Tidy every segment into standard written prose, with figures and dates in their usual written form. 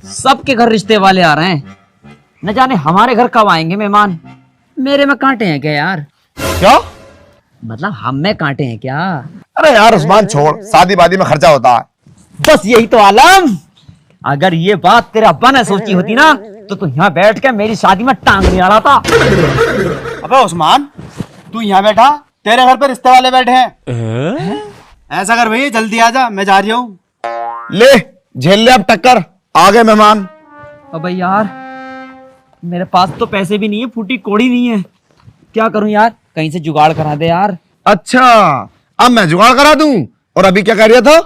सबके घर रिश्ते वाले आ रहे हैं, न जाने हमारे घर कब आएंगे मेहमान। मेरे में कांटे हैं क्या यार? क्या मतलब हम में कांटे हैं क्या? अरे यार उस्मान छोड़, शादी वादी में खर्चा होता है। बस यही तो आलम। अगर ये बात तेरे अब्बा ने सोची होती ना तो तू यहाँ बैठ के मेरी शादी में टांग नहीं अड़ा था। अबे उस्मान, तू यहाँ बैठा, तेरे घर पे रिश्ते वाले बैठे हैं। ऐसा कर भैया, जल्दी आ जा, मैं जा रही हूँ। ले झेल ले अब टक्कर, आ गए मेहमान। अबे यार मेरे पास तो पैसे भी नहीं है, फूटी कोड़ी नहीं है। क्या करूं यार, कहीं से जुगाड़ करा दे यार। अच्छा अब मैं जुगाड़ करा दूं? और अभी क्या कह रहा था?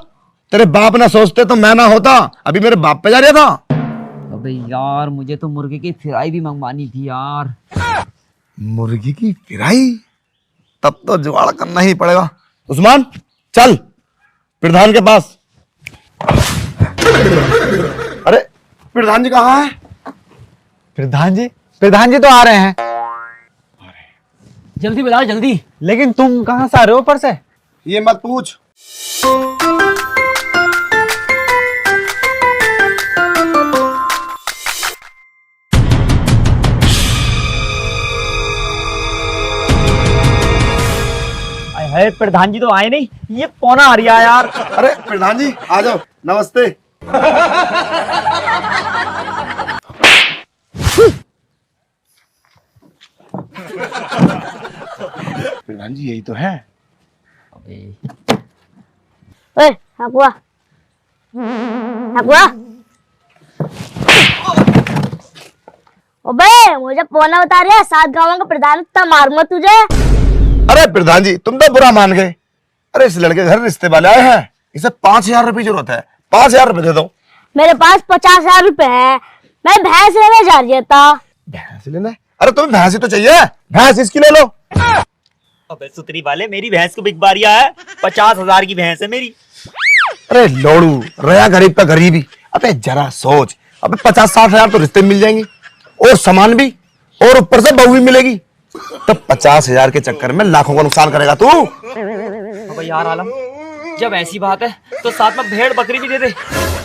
तेरे बाप ना सोचते तो मैं ना होता, अभी मेरे बाप पे जा रहा था। अबे यार मुझे तो मुर्गे की फ्राई भी मंगवानी थी यार। मुर्गी की फ्राई? तब तो जुगाड़ करना ही पड़ेगा। उस्मान चल प्रधान के पास। अरे प्रधान जी कहाँ है? प्रधान जी तो आ रहे हैं। जल्दी बताओ जल्दी। लेकिन तुम कहाँ से आ रहे हो ऊपर से? ये मत पूछ। अरे प्रधान जी तो आए नहीं, ये कौन आ रहा है यार? अरे प्रधान जी आ जाओ, नमस्ते। प्रधान जी यही तो है। ओए हकुआ, हकुआ। अबे मुझे पौना बता रहे हैं, 7 गांवों का प्रधान, इतना मारूंगा तुझे। अरे प्रधान जी तुम तो बुरा मान गए। अरे इस लड़के के घर रिश्ते वाले आए हैं, इसे 5,000 रुपए की जरूरत है, 5,000 रुपए दे दो। मेरे पास 50,000 रुपए है, मैं भैंस लेने जा रही था। भैंस लेना है? अरे तुम्हें भैंस ही तो चाहिए, भैंस इसकी ले लो। अबे सुतरी वाले, मेरी भैंस को बिक बारिया है, 50,000 की भैंस है मेरी। अरे लोड़ू रया गरीब का गरीबी। अबे जरा सोच, अबे 50-60 हजार तो रिश्ते में मिल जाएंगे, और सामान भी, और ऊपर से बहू भी मिलेगी। तब 50,000 के चक्कर में लाखों का नुकसान करेगा तू। अबे यार आलम, जब ऐसी बात है तो साथ में भेड़ बकरी भी दे दे,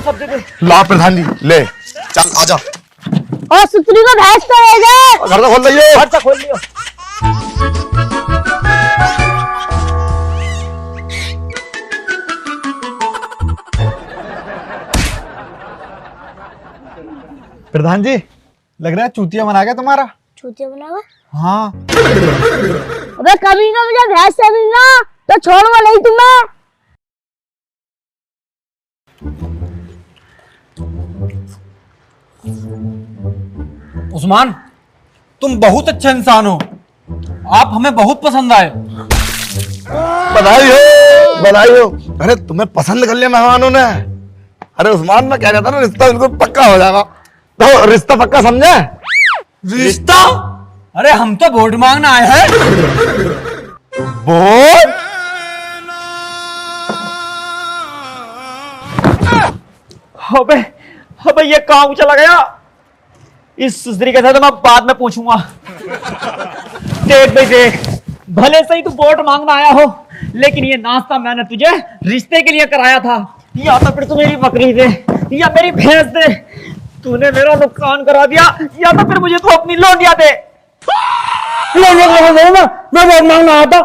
सब दे दे। ला प्रधान जी ले, चल आजा। और सुतरी को भैंस तो ले जा। घर तो खोल दइए। घर से खोल लियो। प्रधान जी लग रहा है चूतिया बना गया तुम्हारा। चूतिया बना हुआ? हाँ। अबे कभी ना मुझे भैंस से मिलना तो छोड़ूंगा नहीं तुम्हें। उस्मान तुम बहुत अच्छे इंसान हो, आप हमें बहुत पसंद आए। बधाई हो, बधाई हो। अरे तुम्हें पसंद कर लिया मेहमानों ने। अरे उस्मान मैं कह रहा था ना, रिश्ता बिल्कुल पक्का हो जाएगा। तो रिश्ता पक्का समझे? रिश्ता? अरे हम तो वोट मांगने आए हैं। वोट? अबे अबे ये कहाँ चला गया? इस सुसरी के साथ मैं बाद में पूछूंगा। देख भाई देख, भले से ही तू वोट मांगना आया हो, लेकिन ये नाश्ता मैंने तुझे रिश्ते के लिए कराया था। या तो फिर तू मेरी बकरी दे या मेरी भैंस दे। तूने मेरा नुकसान करा दिया, या तो फिर मुझे तू अपनी लौंडिया दे। मैं वोट मांगना आया था,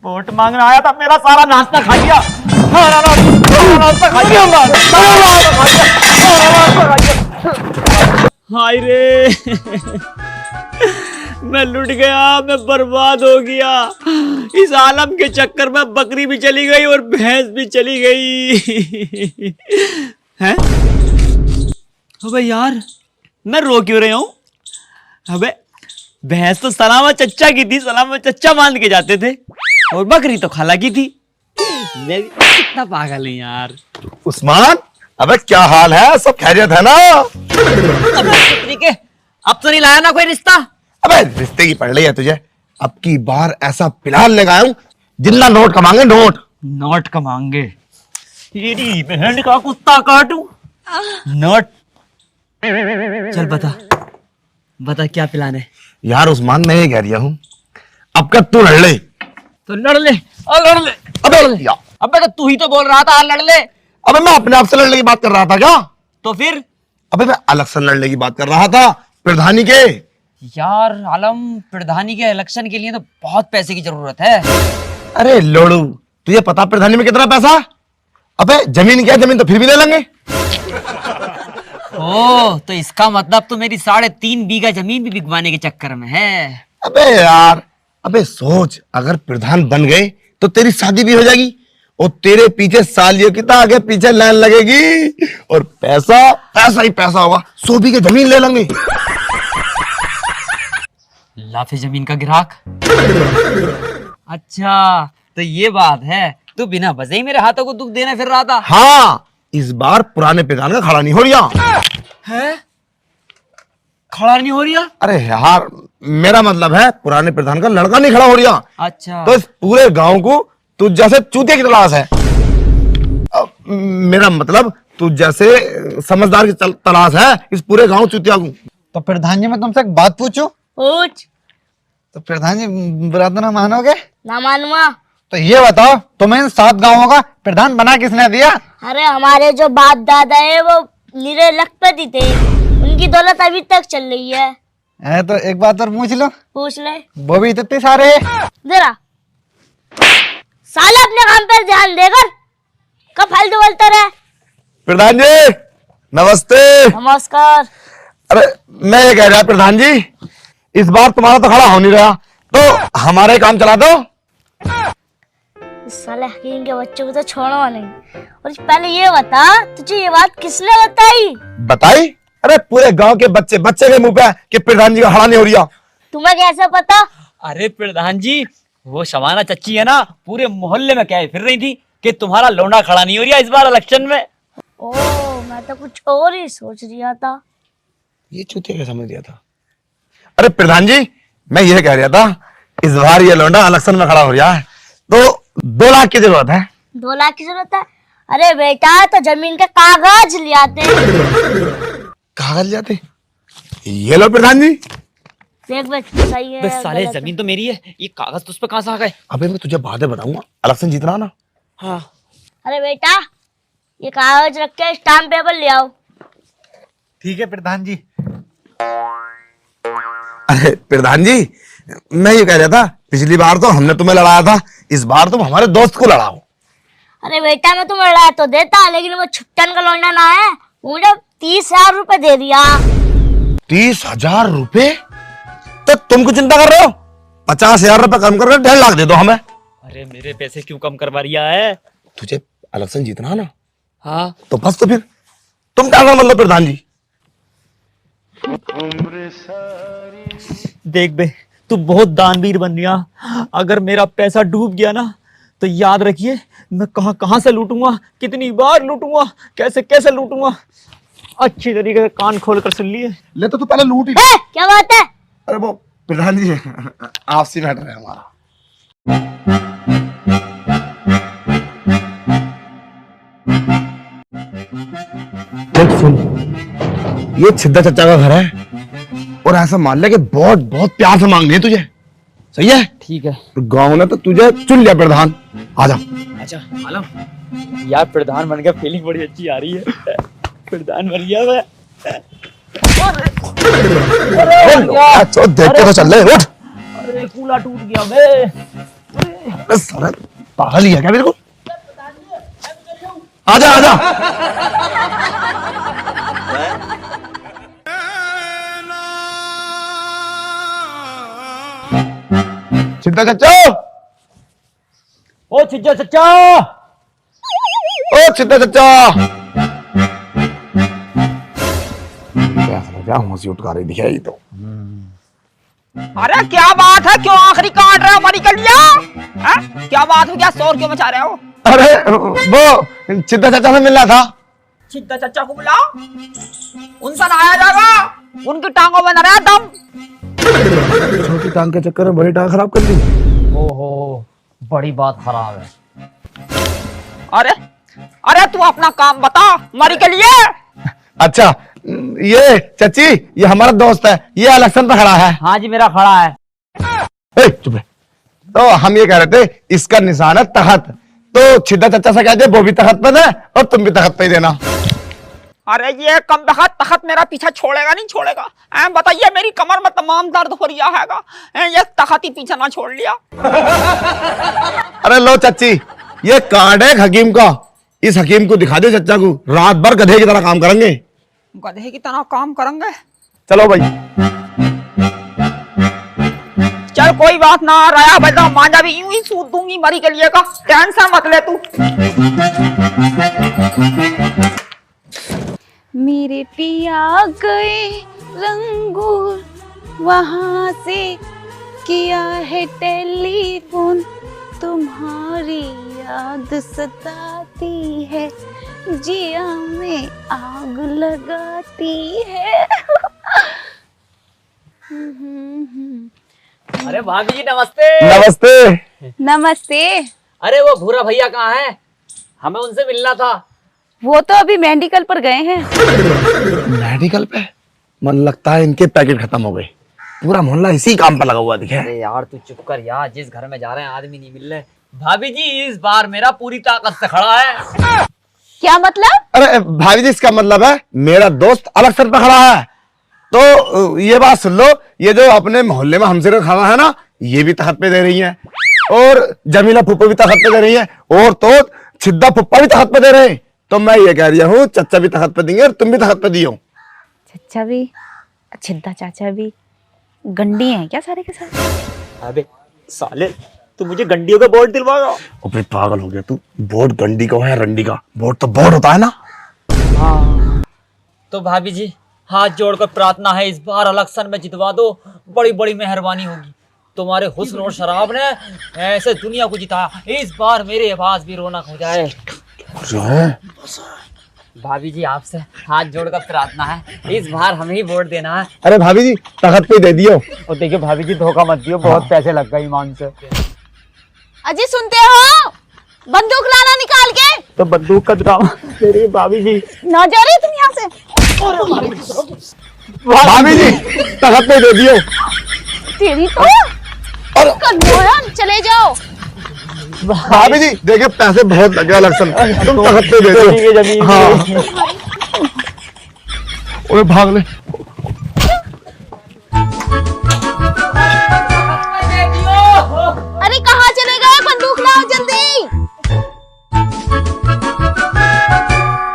वोट मांगना आया था, मेरा सारा नाश्ता खा लिया। सारा नाश्ता खा लिया। हाय रे मैं लुट गया, मैं बर्बाद हो गया। इस आलम के चक्कर में बकरी भी चली गई और भैंस भी चली गई। हैं? अबे यार मैं रो क्यों रहा हूं? अबे भैंस तो सलामत चच्चा की थी, सलामत चच्चा मान के जाते थे, और बकरी तो खाला की थी। मैं कितना पागल हूं यार। उस्मान अबे क्या हाल है, सब खैरियत है ना? अब तो नहीं लाया ना कोई रिश्ता? अबे रिश्ते की पड़ रही है तुझे। अब की बार ऐसा प्लान लगाया हूं, जितना नोट कमाएंगे, नोट नोट कमाएंगे। तेरी बहन का कुत्ता काटू नोट। चल बता बता क्या प्लान है? यार उस्मान मैं ये कह रहा हूं, अब का तू लड़ ले। तो लड़ ले और लड़ ले। अबे यार, अबे तो तू ही तो बोल रहा था लड़ ले। अबे मैं अपने आप से लड़ने की बात कर रहा था क्या? तो फिर अबे मैं इलेक्शन लड़ने की बात कर रहा था, प्रधानी के। यार आलम, प्रधानी के इलेक्शन के लिए तो बहुत पैसे की जरूरत है। अरे लोड़ू, तुझे पता प्रधानी में कितना पैसा? अबे जमीन क्या, जमीन तो फिर भी ले लेंगे। ओ, तो इसका मतलब तो मेरी 3.5 बीघा जमीन भी बिकवाने के चक्कर में है। अबे यार, अबे सोच, अगर प्रधान बन गए तो तेरी शादी भी हो जाएगी और तेरे पीछे सालियों की तो आगे पीछे लाइन लगेगी और पैसा पैसा ही पैसा होगा। 100 बीघे जमीन ले लेंगे। लाफे जमीन का ग्राहक। अच्छा, तो ये बात है। तू बिना वजह ही मेरे हाथों को दुख देने फिर रहा था। हाँ, इस बार पुराने प्रधान का खड़ा नहीं हो रहा है? खड़ा नहीं हो रहा? अरे यार, मेरा मतलब है पुराने प्रधान का लड़का नहीं खड़ा हो रहा। अच्छा, तो इस पूरे गांव को तुझ जैसे चूतिया की तलाश है। मेरा मतलब तुझ जैसे समझदार की तलाश है इस पूरे गांव चूतिया को। तो प्रधान जी, मैं तुमसे एक बात पूछूं? पूछ। तो प्रधान जी, बुरा तो ना मानोगे? ना मानूंगा। तो ये बताओ, तुम्हें इन 7 गांवों का प्रधान बना किसने दिया? अरे हमारे जो बाप दादा है वो निरे लखपति थे, उनकी दौलत अभी तक चल रही है। तो एक बात और पूछ लो। पूछ ले। वो भी इतने सारे हैं। जरा साला अपने काम पर ध्यान देकर कब फालतू बोलता रहे। प्रधान जी नमस्ते। नमस्कार। अरे मैं ये कह रहा प्रधान जी, इस बार तुम्हारा तो खड़ा हो नहीं रहा, तो हमारे काम चला दो। इस साले हकीम के बच्चों को तो छोड़ो नहीं। और पहले ये बता, तुझे ये बात किसने बताई? बताई? अरे पूरे गांव के बच्चे बच्चे के मुंह पे कि प्रधान जी का खड़ा नहीं हो रहा। तुम्हें कैसे पता? अरे प्रधान जी, वो शबाना चच्ची है ना, पूरे मोहल्ले में क्या फिर रही थी कि तुम्हारा लौंडा खड़ा नहीं हो रहा इस बार इलेक्शन में। ओ, मैं तो कुछ और ही सोच रहा था। ये चूतिया क्या समझ दिया था? अरे प्रधान जी, मैं ये कह रहा था, इस बार ये लौंडा इलेक्शन में खड़ा हो रहा है तो 2 लाख की जरूरत है। 2 लाख की जरूरत है? अरे बेटा, तो जमीन के कागज ले आते। कागज जाते? ये लो प्रधान जी। देख बे, सही है बे साले, गलत है? जमीन तो मेरी है, ये कागज तो उस पे कहां से आ गए? अबे मैं तुझे बाद में बताऊंगा, इलेक्शन जीतना ना। हाँ। अरे बेटा, ये कागज रख के स्टाम्प पेपर ले आओ। ठीक है प्रधान जी। अरे प्रधान जी, मैं ये कह रहा था, पिछली बार तो हमने तुम्हें लड़ाया था, इस बार तुम हमारे दोस्त को लड़ाओ। अरे बेटा, मैं तुम्हें लड़ा तो देता, लेकिन वो छुट्टन का लौंडा ना है, मुझे 30,000 रुपए दे दिया। 30,000 रुपए? तो तुम क्यों चिंता कर रहे हो? 50,000 रुपए कम करके 1.5 लाख दे दो हमें। अरे मेरे पैसे क्यों कम करवा रिया है? तुझे इलेक्शन जीतना है ना? हाँ। तो बस, तो फिर तुम क्या कर मतलब प्रधान जी। देख बे, तू बहुत दानवीर बन गया। अगर मेरा पैसा डूब गया ना तो याद रखिए, मैं कहां कहां से लूटूंगा, कितनी बार लूटूंगा, कैसे कैसे लूटूंगा। अच्छी तरीके से कान खोल कर सुन लिए। ले तो तू पहले लूट ही। क्या बात है? अरे वो प्रधान जी, आपसी मैटर है हमारा। देख सुन, ये छिद्दा चचा का घर है और ऐसा मान ले कि बहुत बहुत प्यार से मांग रही है तुझे। सही है? ठीक है। तो गांव ने तो तुझे चुन लिया प्रधान। आजा। अच्छा आलम, यार प्रधान बन गया, फीलिंग बड़ी अच्छी आ रही है। प्रधान बन गया मैं। अच्छा देख के तो चल ले, उठ। अरे कूला टूट गया बे। अरे साला पागल ही है क्या मेरे को? आजा आजा। चिंता चचा, ओ छिज्जा चचा, ओ चिंता चचा। क्या हंसी उठा रही दिखाई ये तो। अरे क्या बात है, क्यों आखिरी काट रहे हो हमारी कलिया? क्या बात हो, क्या शोर क्यों मचा रहे हो? अरे वो चिंता चचा से मिलना था। छिद्दा चचा को बुलाओ, उनसे नहाया जाएगा, उनकी टांगों में न रहा दम। छोटी टांग के चक्कर में बड़ी टांग खराब कर दी। ओहो, बड़ी बात खराब है। अरे अरे तू अपना काम बता मरी के लिए। अच्छा, ये चाची, ये हमारा दोस्त है, ये इलेक्शन पे खड़ा है। हाँ जी, मेरा खड़ा है। चुप रहे। तो हम ये कह रहे थे, इसका निशान है तख्त, तो छिद्दा चचा से कहते वो भी तख्त पे दे और तुम भी तख्त पे ही देना। अरे ये कम बखत तखत मेरा पीछा छोड़ेगा नहीं छोड़ेगा। बताइए मेरी कमर में तमाम दर्द हो रहा हैगा। ये तखत ही पीछा ना छोड़ लिया। अरे लो चाची, ये कार्ड है हकीम का, इस हकीम को दिखा दे चचा को, रात भर गधे की तरह काम करेंगे। गधे की तरह काम करेंगे? चलो भाई। चल कोई बात ना, राया बजा मांझा भी यूं ही सूद दूंगी मरी के लिए का, टेंशन मत ले तू। मेरे पिया गए रंगूर, वहां से किया है टेलीफोन, तुम्हारी याद सताती है, जिया में आग लगाती है। अरे भाभी जी नमस्ते। नमस्ते। नमस्ते। अरे वो भूरा भैया कहाँ हैं? हमें उनसे मिलना था। वो तो अभी मेडिकल पर गए हैं। मेडिकल पे? मन लगता है इनके पैकेट खत्म हो गए, पूरा मोहल्ला इसी काम पर लगा हुआ दिखे। अरे यार तू चुप कर यार, जिस घर में जा रहे हैं आदमी नहीं मिल रहे। भाभी जी इस बार मेरा पूरी ताकत से खड़ा है। क्या मतलब? अरे भाभी जी, इसका मतलब है मेरा दोस्त अलग सर पे खड़ा है। तो ये बात सुन लो, ये जो अपने मोहल्ले में हमसे खड़ा है ना, ये भी तखत पे दे रही है, और जमीला फुप्पो भी तखत पे दे रही है, और तो छिद्दा फुप्पा भी तखत पे दे रहे हैं। तो मैं ये कह रहा हूँ चचा भी तखत पे देंगे और तुम भी तखत पे दियो। चचा भी, छिद्दा चाचा भी गंडी हैं क्या सारे के सारे? अबे साले, तू मुझे गंडियों का बोर्ड दिलवाएगा? अबे पागल हो गया तू, बोर्ड गंडी का है रंडी का, बोर्ड तो बोर्ड होता है ना। हाँ तो भाभी जी हाथ जोड़कर प्रार्थना है, इस बार इलेक्शन में जितवा दो, बड़ी बड़ी मेहरबानी होगी। तुम्हारे हुस्न और शराब ने ऐसे दुनिया को जिताया, इस बार मेरे आवाज भी रौनक हो जाए। भाभी जी आपसे हाथ जोड़कर प्रार्थना है, इस बार हमें ही वोट देना है। अरे भाभी जी तखत पे दे दियो। और देखिए भाभी जी धोखा मत दियो, बहुत पैसे लग गए ईमान से। अजी सुनते हो? बंदूक लाना निकाल के। तो बंदूक का ड्रामा तेरी भाभी जी। ना जा रही तुम यहाँ से? भाभी जी तखत पे दे दियो। तेरी तो चले जाओ। भाभी जी देखिए पैसे बहुत लगे इलेक्शन, तुम तखत पे दे दो। हाँ ओए भाग ले। अरे कहाँ चले गए? बंदूक लाओ जल्दी।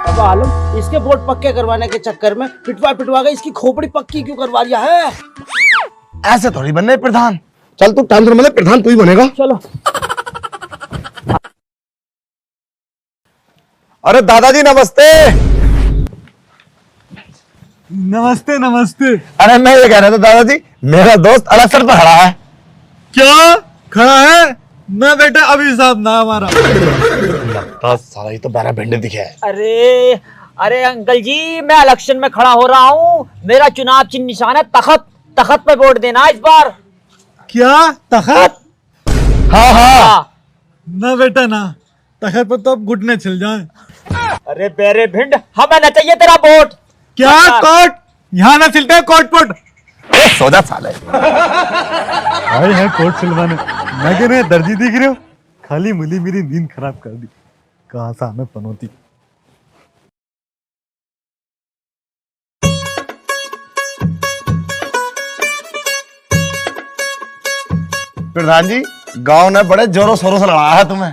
अब आलम इसके वोट पक्के करवाने के चक्कर में पिटवा के इसकी खोपड़ी पक्की क्यों करवा लिया है? ऐसे थोड़ी बनने प्रधान। चल तू टेंशन मत ले, प्रधान तू ही बनेगा। चलो। अरे दादाजी नमस्ते। नमस्ते नमस्ते। अरे मैं ये कह रहा था दादाजी, मेरा दोस्त अलग सर पे खड़ा है। क्या खड़ा है? ना बेटा अभी साहब ना हमारा। लगता साला ये तो बारह भिंडे दिखे है। अरे अरे अंकल जी मैं इलेक्शन में खड़ा हो रहा हूँ, मेरा चुनाव चिन्ह निशान है तखत, तखत पे वोट देना इस बार। क्या तखत? हाँ हाँ। ना बेटा ना, तखत पर तो अब घुटने चल जाए। अरे बेरे भिंड, हमें न चाहिए तेरा वोट। क्या कोट? यहाँ ना सिलते है कोट पोट। सोजा साले। आए हैं कोट सिलवाने, मैं कह रहे दर्जी दिख रहे हो, खाली मुली मेरी नींद खराब कर दी। कहाँ सा हमें पनौती। प्रधान जी गांव ने बड़े जोरों शोरों से लड़ाया है तुम्हें।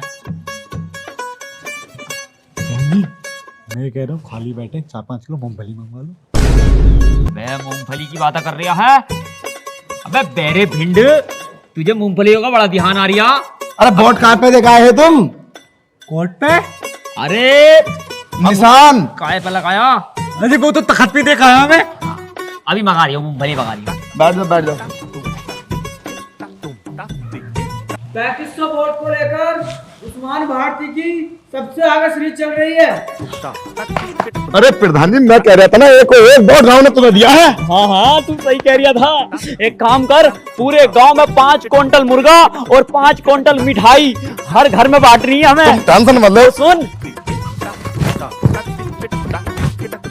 मैं कह रहा हूँ खाली बैठे 4-5 किलो मूंगफली मंगवा लो। मैं मूंगफली की बात कर रहा है? अबे बेरे भिंड, तुझे मूंगफलियों का बड़ा ध्यान आ रहा। अरे वोट कहाँ पे लगाए है तुम? कोट पे? अरे निशान काय पे लगाया? अरे वो तो तखत पे देखा है हमें। अभी मंगा रही हूँ मूंगफली, मंगा रही हूँ। बैठ जाओ बैठ जाओ। 3500 वोट को लेकर उस्मान भारती की सबसे आगे सीरीज चल रही है। अरे प्रधान जी मैं कह रहा था ना, एक वोट गाँव ने तुम्हें दिया है। हाँ हाँ तू सही कह रहा था। एक काम कर, पूरे गांव में 5 क्विंटल मुर्गा और 5 क्विंटल मिठाई हर घर में बांट रही है हमें। टेंशन मत लो। सुन,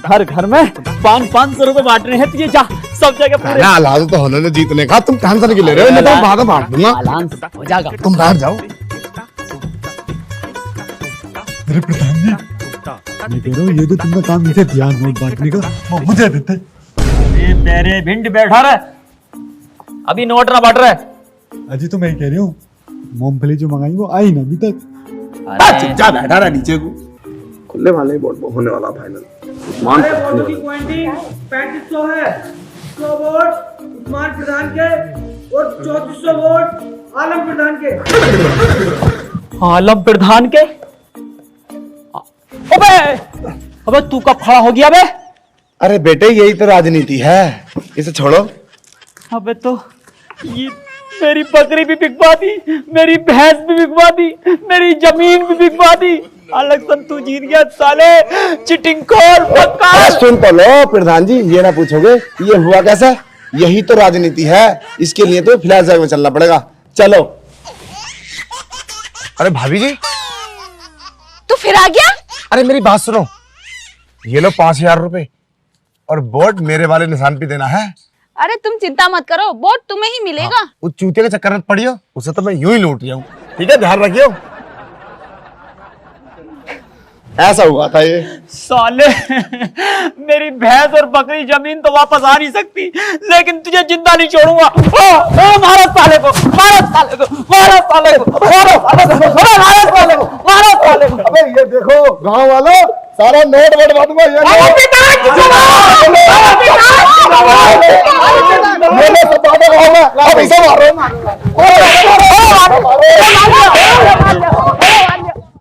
हर घर में 500 रुपए बांट रहे हैं, तुझे जा सब जगह पूरे। हालात तो होने जीतने का, तुम टेंशन क्यों ले रहे हो? मैं तो बाद में बांट दूंगा, ऐलान हो जाएगा। तुम बैठ जाओ। अरे प्रधान जी मैं कह रहा हूँ ये तो तुमने काम इसे दिया नोट बांटने का, वो मुझे देते। अरे तेरे भिंड बैठा रहे, अभी नोट ना बांट रहे। अजी तो मैं ही कह रही हूँ, मूंगफली जो मंगाई वो आई ना अभी तक। अरे जा बैठा रहा नीचे को, खुलने वाले बोर्ड होने वाला फाइनल। उस्मान अरे वोटों की क्वांटिटी 3500 है। 100 वोट उस्मान प्रधान के और 3400 वोट आलम प्रधान के। आलम प्रधान के? अबे अबे तू कब खड़ा हो गया बे? अरे बेटे यही तो राजनीति है, इसे छोड़ो। अबे तो ये मेरी बकरी भी बिकवा दी, मेरी भैंस भी बिकवा दी, मेरी जमीन भी बिकवा दी। इलेक्शन तू जीत गया साले, चिटिंगखोर बकवास। सुन तो लो प्रधान जी, ये ना पूछोगे ये हुआ कैसा? यही तो राजनीति है, इसके लिए तो फ्लैशबैक में चलना पड़ेगा। चलो। अरे भाभी जी, तू फिर आ गया? अरे मेरी बात सुनो, ये लो 5000 रुपए और वोट मेरे वाले निशान पे देना है। अरे तुम चिंता मत करो, वोट तुम्हें ही मिलेगा। उस चूते के चक्कर में पड़ियो, उसे तो मैं यूं ही लूट जाऊं। ठीक है, ध्यान रखियो। ऐसा हुआ था ये। साले मेरी भैंस और बकरी जमीन तो वापस आ नहीं सकती, लेकिन तुझे जिंदा नहीं छोड़ूंगा। ओ मारो साले को, मारो साले को, मारो साले को, मारो साले को, मारो साले को, मारो साले को। अबे ये देखो गांव वालों, सारा नोट वोट बांटूंगा। ये सब बातें अब इसे मारो।